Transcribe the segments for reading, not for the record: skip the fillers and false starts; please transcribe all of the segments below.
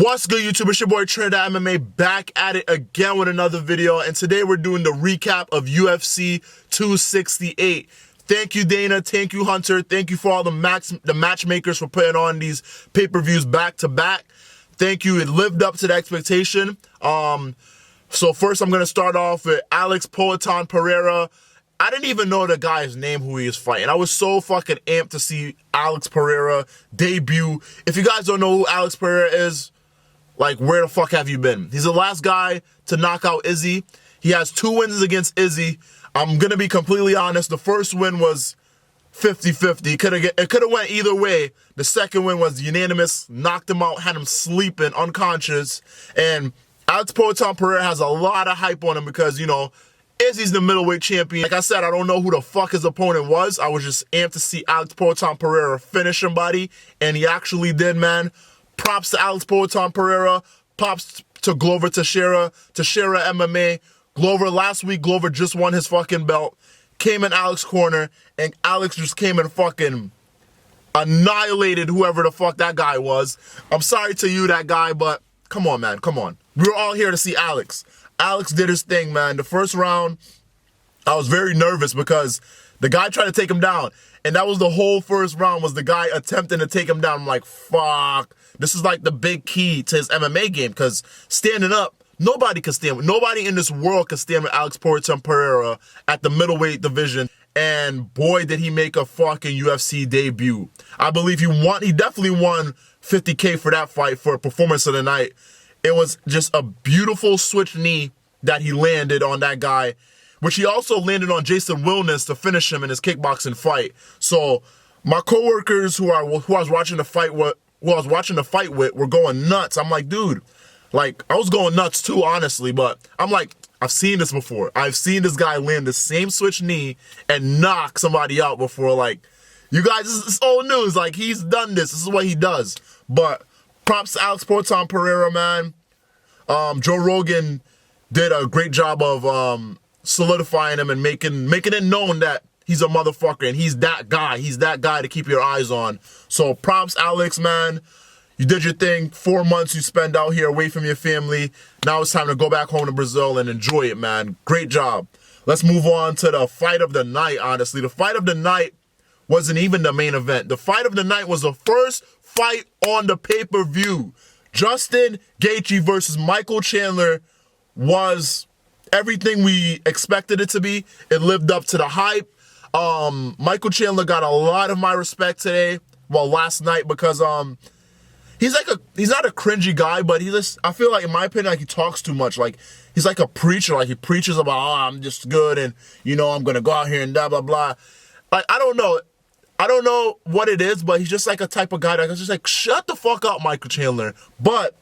What's good, YouTube? It's your boy Trinidad MMA back at it again with another video, and today we're doing the recap of UFC 268. Thank you, Dana. Thank you, Hunter. Thank you for all the matchmakers for putting on these pay-per-views back to back. Thank you. It lived up to the expectation. So first I'm gonna start off with Alex Poatan Pereira. I didn't even know the guy's name, who he is fighting. I was so fucking amped to see Alex Pereira debut. If you guys don't know who Alex Pereira is, like, where the fuck have you been? He's the last guy to knock out Izzy. He has 2 wins against Izzy. I'm gonna be completely honest. The first win was 50-50. It could have went either way. The second win was unanimous. Knocked him out, had him sleeping, unconscious. And Alex Poatan Pereira has a lot of hype on him because, you know, Izzy's the middleweight champion. Like I said, I don't know who the fuck his opponent was. I was just amped to see Alex Poatan Pereira finish somebody, and he actually did, man. Props to Alex Poatan Pereira. Props to Glover Teixeira MMA. Glover, last week, Glover just won his fucking belt. Came in Alex's corner, and Alex just came and fucking annihilated whoever the fuck that guy was. I'm sorry to you, that guy, but come on, man, come on. We're all here to see Alex. Alex did his thing, man. The first round, I was very nervous because the guy tried to take him down. And that was the whole first round, was the guy attempting to take him down. I'm like, fuck. This is like the big key to his MMA game, because standing up, nobody can stand with. Nobody in this world can stand with Alex Poatan Pereira at the middleweight division. And boy, did he make a fucking UFC debut. I believe he definitely won $50K for that fight, for a performance of the night. It was just a beautiful switch knee that he landed on that guy, which he also landed on Jason Wilness to finish him in his kickboxing fight. So my coworkers who I was watching the fight with were going nuts. I'm like, dude, like, I was going nuts too, honestly, but I'm like, I've seen this before. I've seen this guy land the same switch knee and knock somebody out before. Like, you guys, this is old news. Like, he's done this. This is what he does. But props to Alex Poatan Pereira, man. Joe Rogan did a great job of solidifying him and making it known that he's a motherfucker and he's that guy. He's that guy to keep your eyes on. So props, Alex, man. You did your thing. 4 months you spent out here away from your family. Now it's time to go back home to Brazil and enjoy it, man. Great job. Let's move on to the fight of the night, honestly. The fight of the night wasn't even the main event. The fight of the night was the first fight on the pay-per-view. Justin Gaethje versus Michael Chandler was everything we expected it to be. It lived up to the hype. Michael Chandler got a lot of my respect today, well, last night, because he's not a cringy guy, but I feel like, in my opinion, like, he talks too much. Like, he's like a preacher. Like, he preaches about, oh, I'm just good, and, you know, I'm gonna go out here and blah blah blah. Like, I don't know what it is, but he's just like a type of guy that's just like, shut the fuck up, Michael Chandler. But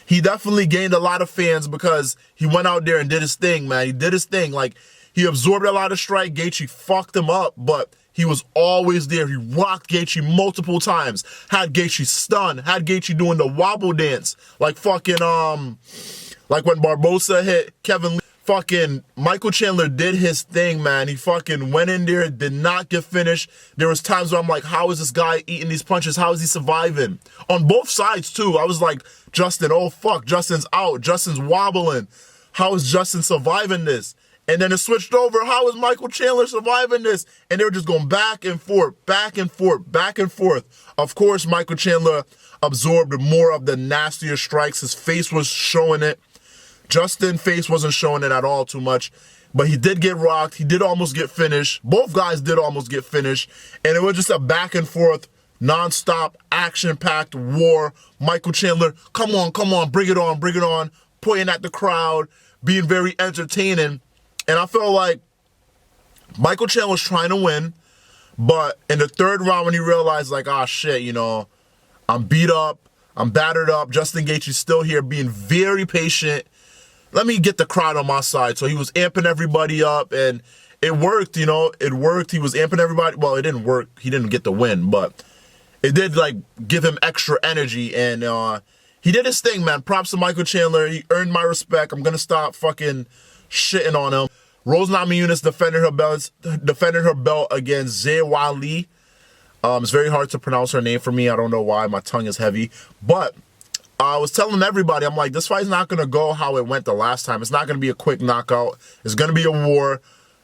he definitely gained a lot of fans because he went out there and did his thing, man. He did his thing. Like, he absorbed a lot of strike. Gaethje fucked him up, but he was always there. He rocked Gaethje multiple times. Had Gaethje stunned. Had Gaethje doing the wobble dance. Like fucking, like when Barbosa hit Kevin Lee. Fucking Michael Chandler did his thing, man. He fucking went in there, did not get finished. There was times where I'm like, how is this guy eating these punches? How is he surviving? On both sides, too. I was like, Justin, oh fuck, Justin's out. Justin's wobbling. How is Justin surviving this? And then it switched over. How is Michael Chandler surviving this? And they were just going back and forth, back and forth, back and forth. Of course, Michael Chandler absorbed more of the nastier strikes. His face was showing it. Justin's face wasn't showing it at all too much, but he did get rocked. He did almost get finished. Both guys did almost get finished, and it was just a back and forth, non-stop, action-packed war. Michael Chandler, come on, bring it on, pointing at the crowd, being very entertaining, and I felt like Michael Chandler was trying to win, but in the third round when he realized, like, ah, shit, you know, I'm beat up, I'm battered up, Justin Gaethje's still here being very patient. Let me get the crowd on my side. So he was amping everybody up, and it worked, you know. It worked. He was amping everybody. Well, it didn't work. He didn't get the win, but it did, like, give him extra energy, and he did his thing, man. Props to Michael Chandler. He earned my respect. I'm going to stop fucking shitting on him. Rose Namajunas defended her belt against Zhang Weili. It's very hard to pronounce her name for me. I don't know why. My tongue is heavy. But I was telling everybody, I'm like, this fight's not going to go how it went the last time. It's not going to be a quick knockout. It's going to be a war.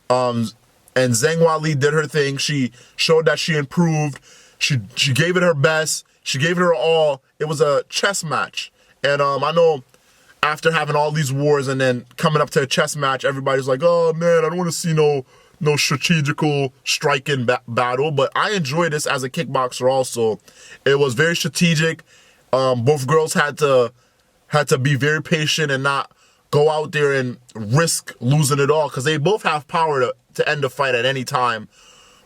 And Zhang Weili did her thing. She showed that she improved. She gave it her best. She gave it her all. It was a chess match. And I know after having all these wars and then coming up to a chess match, everybody's like, oh, man, I don't want to see no strategical striking battle. But I enjoyed this as a kickboxer also. It was very strategic. Both girls had to be very patient and not go out there and risk losing it all because they both have power to end the fight at any time.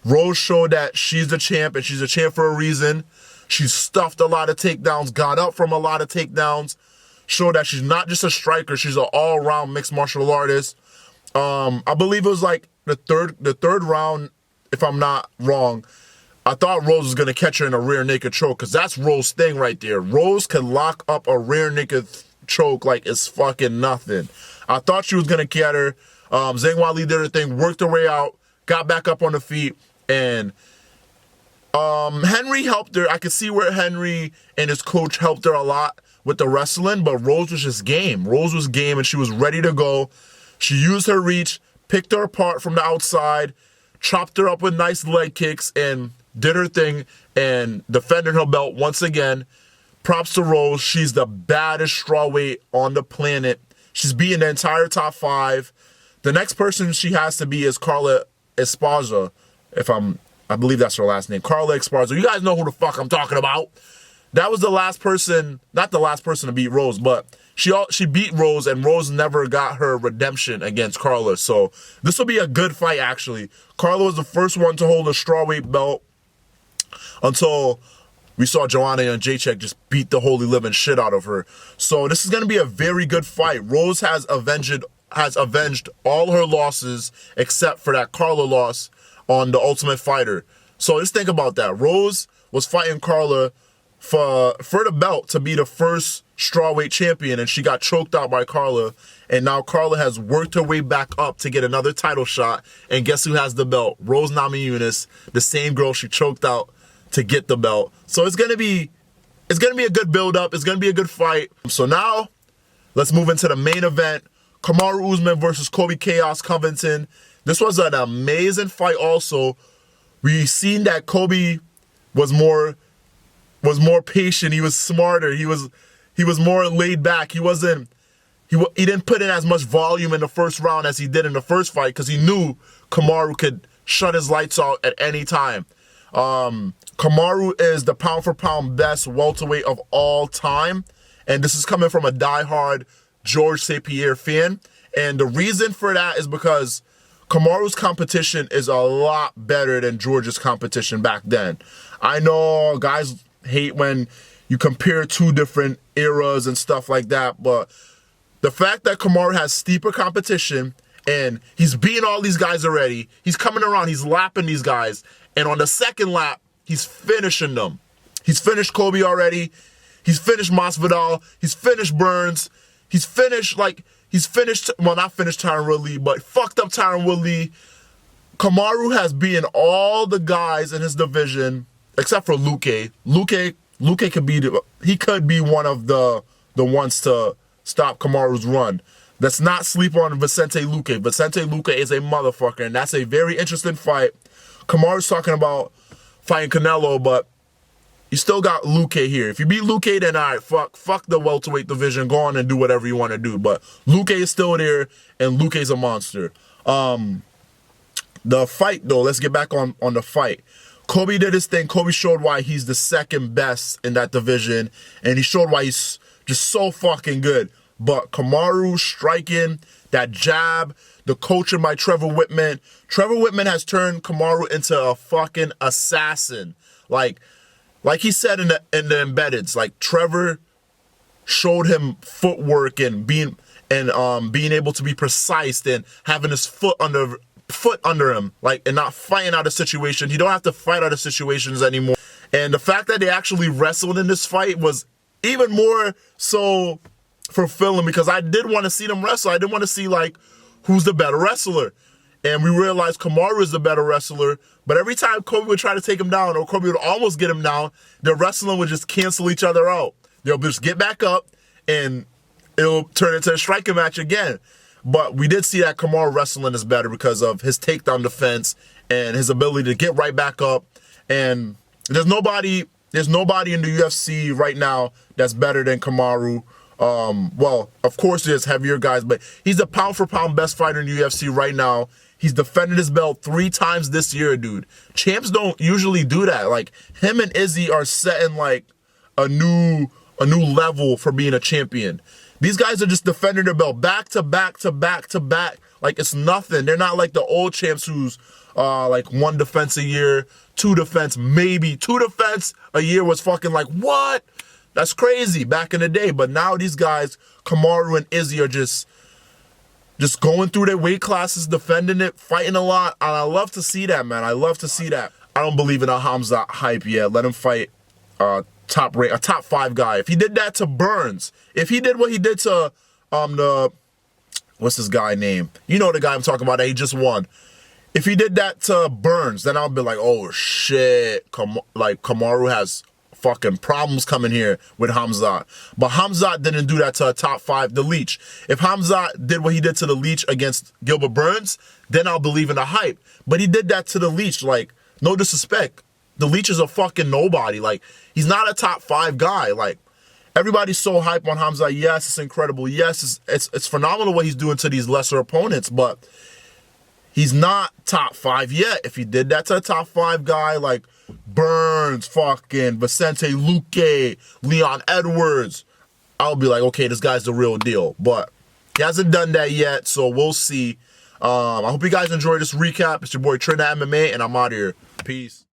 Rose showed that she's the champ and she's a champ for a reason. She stuffed a lot of takedowns, got up from a lot of takedowns, showed that she's not just a striker, she's an all-around mixed martial artist. I believe it was like the third round, if I'm not wrong. I thought Rose was going to catch her in a rear naked choke because that's Rose's thing right there. Rose can lock up a rear naked choke like it's fucking nothing. I thought she was going to get her. Zhang Weili did her thing, worked her way out, got back up on the feet, and Henry helped her. I could see where Henry and his coach helped her a lot with the wrestling, but Rose was just game. Rose was game, and she was ready to go. She used her reach, picked her apart from the outside, chopped her up with nice leg kicks, and did her thing and defended her belt once again. Props to Rose. She's the baddest strawweight on the planet. She's beating the entire top 5. The next person she has to be is Carla Esparza, I believe that's her last name. Carla Esparza. You guys know who the fuck I'm talking about. That was the last person, not the last person to beat Rose, but she beat Rose, and Rose never got her redemption against Carla. So this will be a good fight, actually. Carla was the first one to hold a strawweight belt until we saw Joanna and Jacek just beat the holy living shit out of her. So this is going to be a very good fight. Rose has avenged all her losses except for that Carla loss on the Ultimate Fighter. So just think about that. Rose was fighting Carla for the belt to be the first strawweight champion, and she got choked out by Carla, and now Carla has worked her way back up to get another title shot, and guess who has the belt? Rose Namajunas, the same girl she choked out to get the belt. So it's gonna be a good build-up. It's gonna be a good fight. So now let's move into the main event. Kamaru Usman versus Colby Chaos Covington. This was an amazing fight also. We seen that Colby was more patient. He was smarter. He was more laid back. He didn't put in as much volume in the first round as he did in the first fight because he knew Kamaru could shut his lights out at any time. Kamaru is the pound for pound best welterweight of all time, and this is coming from a diehard George St. Pierre fan. And the reason for that is because Kamaru's competition is a lot better than George's competition back then. I know guys hate when you compare two different eras and stuff like that, but the fact that Kamaru has steeper competition and he's beating all these guys already, he's coming around, he's lapping these guys, and on the second lap, he's finishing them. He's finished Colby already, he's finished Masvidal, he's finished Burns, well, not finished Tyron Woodley, but fucked up Tyron Woodley. Kamaru has beaten all the guys in his division, except for Luque. Luque could be one of the ones to stop Kamaru's run. Let's not sleep on Vicente Luque. Vicente Luque is a motherfucker, and that's a very interesting fight. Kamaru's talking about fighting Canelo, but you still got Luque here. If you beat Luque, then all right, fuck the welterweight division. Go on and do whatever you want to do. But Luque is still there, and Luque's a monster. The fight, though, let's get back on the fight. Colby did his thing. Colby showed why he's the second best in that division, and he showed why he's just so fucking good. But Kamaru striking, that jab, the coaching by Trevor Whitman. Trevor Whitman has turned Kamaru into a fucking assassin. Like he said in the embeddeds, like Trevor showed him footwork and being able to be precise and having his foot under him, like, and not fighting out of situations. He don't have to fight out of situations anymore. And the fact that they actually wrestled in this fight was even more so fulfilling because I did want to see them wrestle. I didn't want to see like who's the better wrestler. And we realized Kamaru is the better wrestler. But every time Colby would try to take him down or Colby would almost get him down, the wrestling would just cancel each other out. they'll just get back up and it'll turn into a striking match again. But we did see that Kamaru wrestling is better because of his takedown defense and his ability to get right back up. And there's nobody in the UFC right now that's better than Kamaru. Well, of course there's heavier guys, but he's the pound for pound best fighter in the UFC right now. He's defended his belt 3 times this year, dude. Champs don't usually do that. Like, him and Izzy are setting like a new level for being a champion. These guys are just defending their belt back to back to back to back. Like, it's nothing. They're not like the old champs who's like 1 defense a year, 2 defense, maybe 2 defense a year was fucking like, what? That's crazy back in the day. But now these guys, Kamaru and Izzy, are just going through their weight classes, defending it, fighting a lot. And I love to see that, man. I love to see that. I don't believe in a Hamza hype yet. Let him fight a top 5 guy. If he did that to Burns, if he did what he did to what's this guy name? You know the guy I'm talking about that he just won. If he did that to Burns, then I'll be like, oh shit, Kamaru has fucking problems coming here with Hamzat. But Hamzat didn't do that to a top 5, the Leech. If Hamzat did what he did to the Leech against Gilbert Burns, then I'll believe in the hype. But he did that to the Leech, like, no disrespect. The Leech is a fucking nobody. Like, he's not a top 5 guy. Like, everybody's so hype on Hamzat. Yes, it's incredible. Yes, it's phenomenal what he's doing to these lesser opponents, but he's not top 5 yet. If he did that to a top 5 guy like Burns, fucking Vicente Luque, Leon Edwards, I'll be like, okay, this guy's the real deal. But he hasn't done that yet, so we'll see. I hope you guys enjoyed this recap. It's your boy Trinidad MMA, and I'm out of here. Peace.